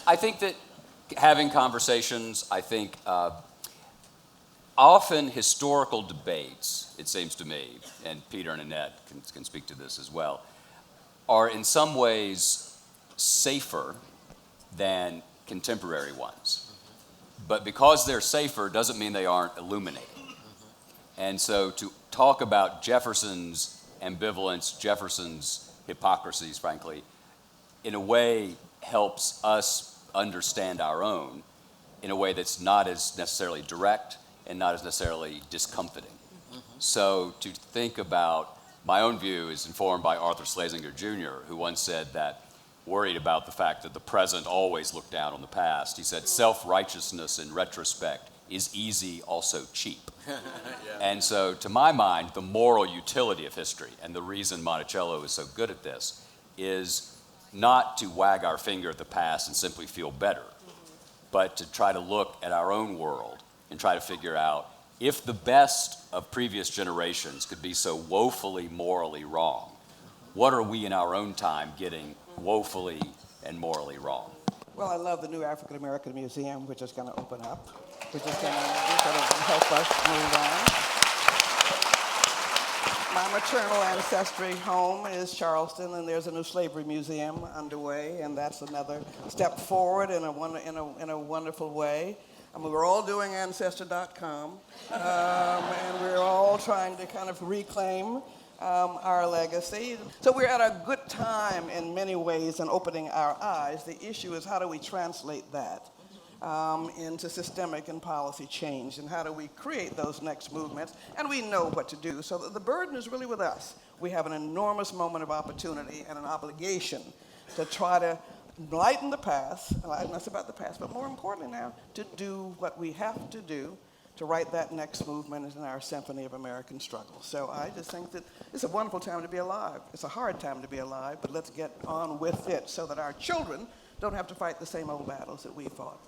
I think that having conversations, I think often historical debates, it seems to me, and Peter and Annette can speak to this as well, are in some ways safer than contemporary ones. But because they're safer doesn't mean they aren't illuminating. And so to talk about Jefferson's ambivalence, Jefferson's hypocrisies, frankly, in a way helps us understand our own in a way that's not as necessarily direct and not as necessarily discomfiting. So to think about my own view is informed by Arthur Schlesinger Jr., who once said that, worried about the fact that the present always looked down on the past. He said, self-righteousness in retrospect is easy, also cheap. Yeah. And so to my mind, the moral utility of history, and the reason Monticello is so good at this, is not to wag our finger at the past and simply feel better, but to try to look at our own world and try to figure out if the best of previous generations could be so woefully morally wrong, what are we in our own time getting woefully and morally wrong? Well, I love the new African American Museum, which is going to open up, which is going to sort of help us move on. My maternal ancestry home is Charleston, and there's a new slavery museum underway, and that's another step forward in a wonderful way. I mean, we're all doing Ancestor.com, and we're all trying to kind of reclaim our legacy. So we're at a good time in many ways in opening our eyes. The issue is how do we translate that into systemic and policy change, and how do we create those next movements? And we know what to do. So the burden is really with us. We have an enormous moment of opportunity and an obligation to try to lighten the past, and that's about the past, but more importantly now, to do what we have to do to write that next movement in our symphony of American struggle. So I just think that it's a wonderful time to be alive. It's a hard time to be alive, but let's get on with it so that our children don't have to fight the same old battles that we fought.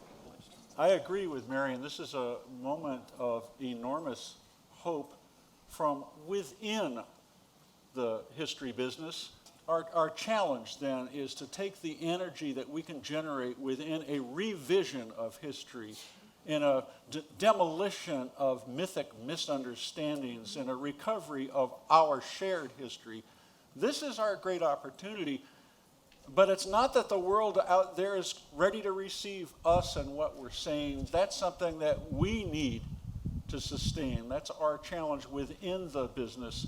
I agree with Marion. This is a moment of enormous hope from within the history business. Our challenge then is to take the energy that we can generate within a revision of history, in a demolition of mythic misunderstandings, in a recovery of our shared history. This is our great opportunity, but it's not that the world out there is ready to receive us and what we're saying. That's something that we need to sustain. That's our challenge within the business